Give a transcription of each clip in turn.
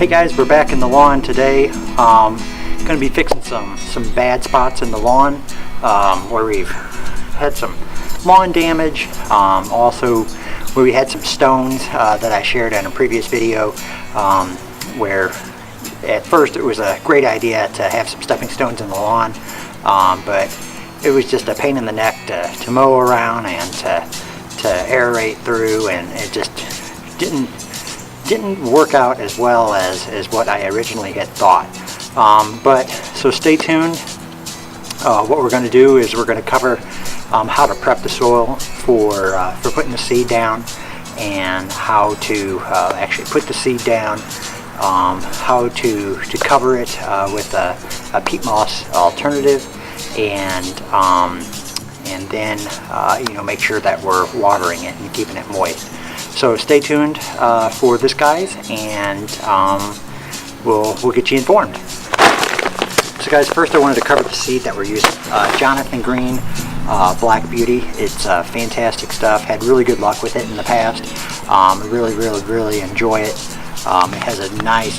Hey guys, we're back in the lawn today. Going to be fixing some bad spots in the lawn where we've had some lawn damage. Also where we had some stones that I shared in a previous video where at first it was a great idea to have some stepping stones in the lawn, but it was just a pain in the neck to mow around and to aerate through, and it just didn't work out as well as what I originally had thought. But so stay tuned. What we're going to do is we're going to cover how to prep the soil for putting the seed down, and how to actually put the seed down, how to cover it with a peat moss alternative, and then make sure that we're watering it and keeping it moist. So stay tuned for this, guys, and we'll get you informed. So guys, first I wanted to cover the seed that we're using. Jonathan Green Black Beauty. It's fantastic stuff. Had really good luck with it in the past. Really enjoy it. It has a nice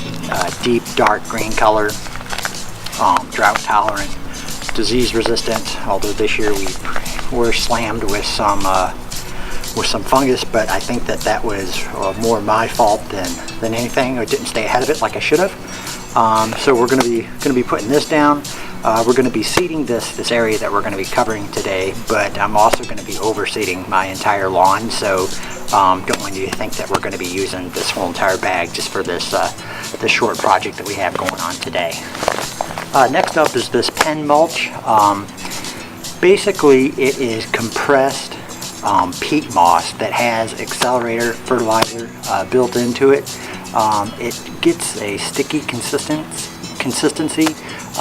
deep dark green color, drought tolerant, disease resistant, although this year we were slammed with some fungus, but I think that was more my fault than anything. I didn't stay ahead of it like I should have. So we're going to be putting this down. We're going to be seeding this area that we're going to be covering today, but I'm also going to be overseeding my entire lawn. So don't want you to think that we're going to be using this whole entire bag just for this short project that we have going on today. Next up is this pen mulch. Basically, it is compressed peat moss that has accelerator fertilizer built into it. It gets a sticky consistency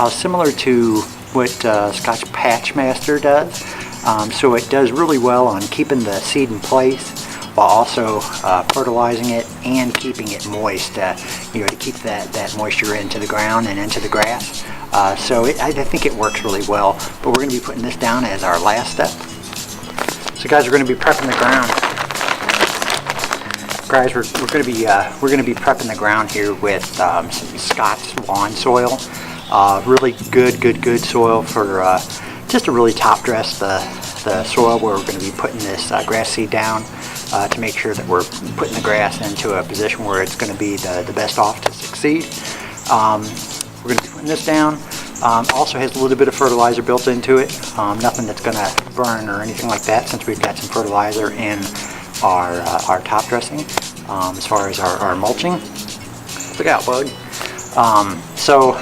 similar to what Scotch Patchmaster does. So it does really well on keeping the seed in place while also fertilizing it and keeping it moist, to keep that moisture into the ground and into the grass. So I think it works really well, but we're going to be putting this down as our last step. So guys, we're going to be prepping the ground. Guys, we're going to be prepping the ground here with some Scott's lawn soil. Really good soil for just to really top dress the soil where we're going to be putting this grass seed down, to make sure that we're putting the grass into a position where it's going to be the best off to succeed. We're going to be putting this down. Also has a little bit of fertilizer built into it. Nothing that's going to burn or anything like that, since we've got some fertilizer in our top dressing as far as our mulching. Look out, bud. So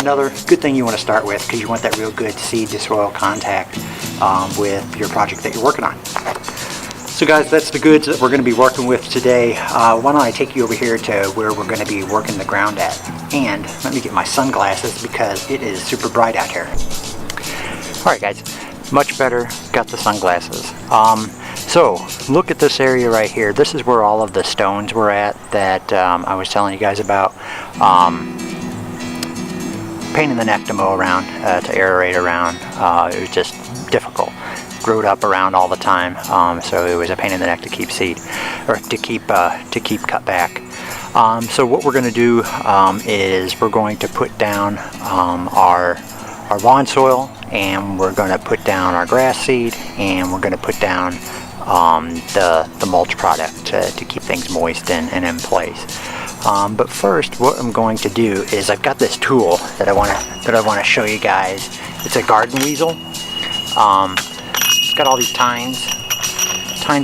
another good thing you want to start with, because you want that real good seed to soil contact with your project that you're working on. So guys, that's the goods that we're going to be working with today. Why don't I take you over here to where we're going to be working the ground at. And let me get my sunglasses because it is super bright out here. Alright guys, much better, got the sunglasses. So look at this area right here. This is where all of the stones were at that I was telling you guys about. Pain in the neck to mow around, to aerate around. It was just difficult. Growed up around all the time, so it was a pain in the neck to keep seed, or to keep cut back. So what we're going to do is we're going to put down our lawn soil, and we're going to put down our grass seed, and we're going to put down the mulch product to keep things moist and in place. But first, what I'm going to do is I've got this tool that I want to show you guys. It's a garden weasel. It's got all these tines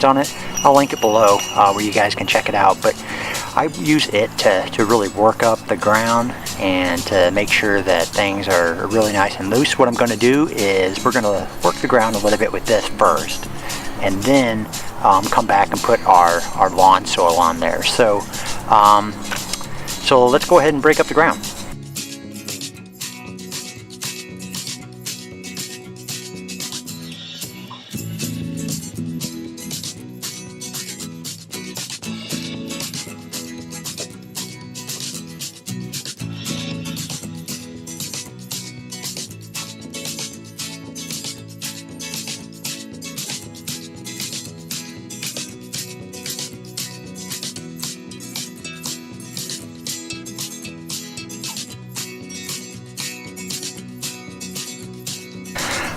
on it. I'll link it below where you guys can check it out. But I use it to really work up the ground and to make sure that things are really nice and loose. What I'm going to do is we're going to work the ground a little bit with this first, and then come back and put our lawn soil on there. So let's go ahead and break up the ground.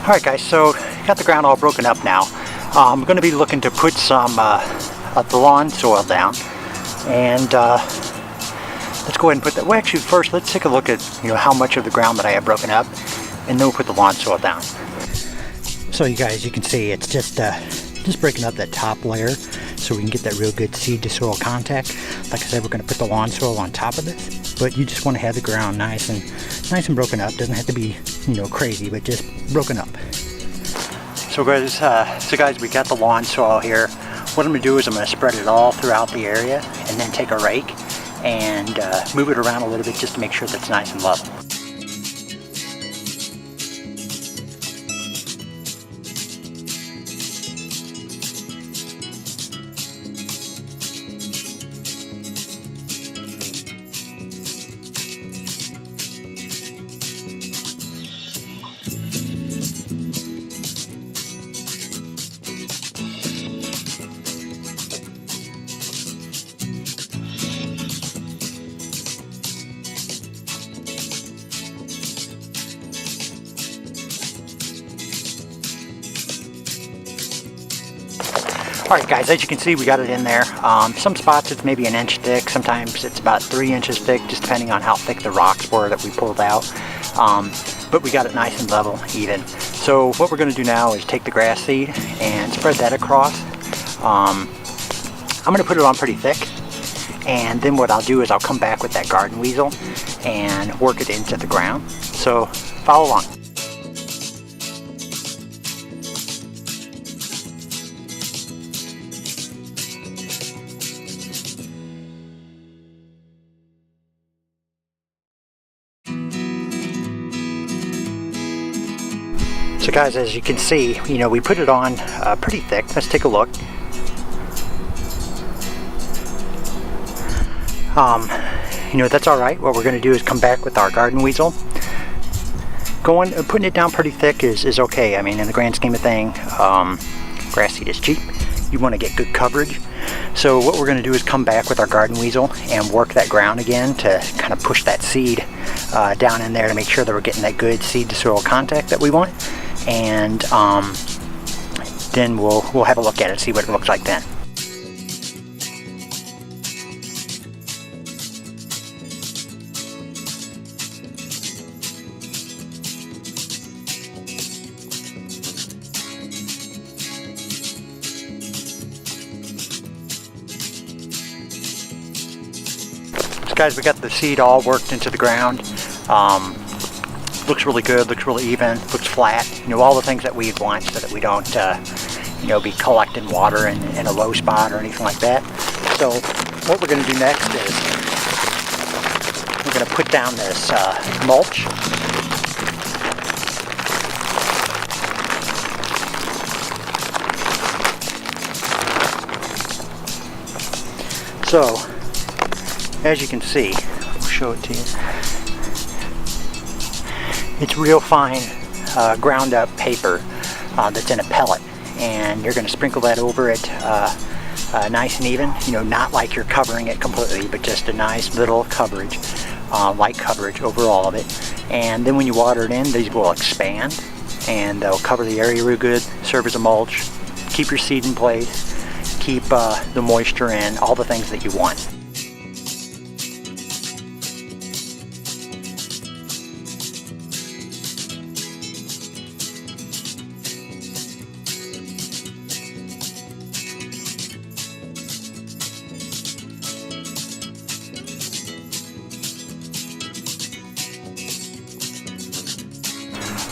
Alright guys, so got the ground all broken up now. I'm going to be looking to put some of the lawn soil down, and let's go ahead and put that. Well, actually first let's take a look at how much of the ground that I have broken up, and then we'll put the lawn soil down. So you guys, you can see it's just breaking up that top layer so we can get that real good seed to soil contact. Like I said, we're going to put the lawn soil on top of this, but you just want to have the ground nice and broken up. Doesn't have to be crazy, but just broken up. So guys, we got the lawn soil here. What I'm going to do is I'm going to spread it all throughout the area, and then take a rake and move it around a little bit just to make sure that it's nice and level. Alright guys, as you can see, we got it in there. Some spots it's maybe an inch thick, sometimes it's about 3 inches thick, just depending on how thick the rocks were that we pulled out. But we got it nice and level, even. So what we're going to do now is take the grass seed and spread that across. I'm going to put it on pretty thick, and then what I'll do is I'll come back with that garden weasel and work it into the ground. So follow along. So guys, as you can see, we put it on pretty thick. Let's take a look. That's alright. What we're going to do is come back with our garden weasel. Putting it down pretty thick is okay. I mean, in the grand scheme of thing, grass seed is cheap. You want to get good coverage. So what we're going to do is come back with our garden weasel and work that ground again to kind of push that seed down in there to make sure that we're getting that good seed to soil contact that we want. And then we'll have a look at it, see what it looks like then. So guys, we got the seed all worked into the ground. Looks really good, looks really even, looks flat, all the things that we'd want so that we don't, be collecting water in a low spot or anything like that. So what we're going to do next is we're going to put down this mulch. So, as you can see, I'll show it to you. It's real fine ground up paper that's in a pellet, and you're going to sprinkle that over it nice and even, not like you're covering it completely, but just a nice little coverage, light coverage over all of it. And then when you water it in, these will expand and they'll cover the area real good, serve as a mulch, keep your seed in place, keep the moisture in, all the things that you want.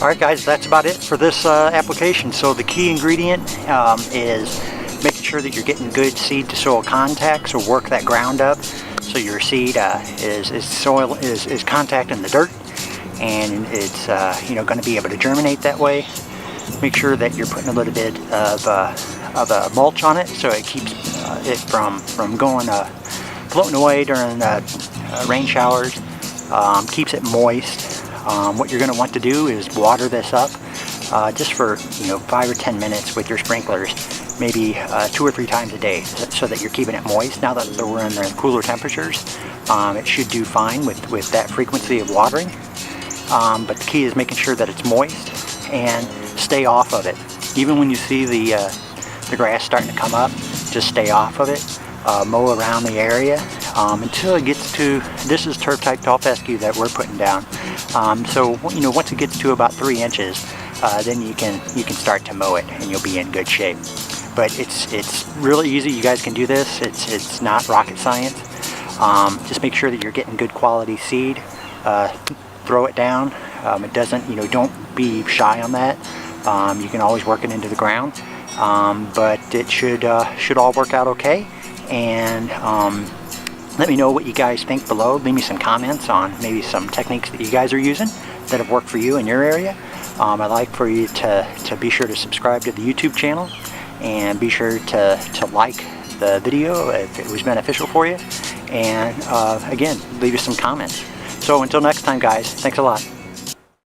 Alright guys, that's about it for this application. So the key ingredient is making sure that you're getting good seed to soil contact, so work that ground up so your seed is contacting the dirt, and it's going to be able to germinate that way. Make sure that you're putting a little bit of mulch on it so it keeps it from going floating away during rain showers. Keeps it moist. What you're going to want to do is water this up just for 5 or 10 minutes with your sprinklers, maybe 2 or 3 times a day, so that you're keeping it moist. Now that we're in the cooler temperatures, it should do fine with that frequency of watering. But the key is making sure that it's moist and stay off of it. Even when you see the grass starting to come up, just stay off of it. Mow around the area until it gets to, this is turf type tall fescue that we're putting down. So you know, once it gets to about 3 inches, then you can start to mow it and you'll be in good shape. But it's really easy. You guys can do this. It's not rocket science. Just make sure that you're getting good quality seed. Throw it down. It doesn't, you know, don't be shy on that. You can always work it into the ground, but it should all work out okay. And let me know what you guys think below. Leave me some comments on maybe some techniques that you guys are using that have worked for you in your area. I'd like for you to be sure to subscribe to the YouTube channel, and be sure to like the video if it was beneficial for you. And again, leave us some comments. So until next time, guys, thanks a lot.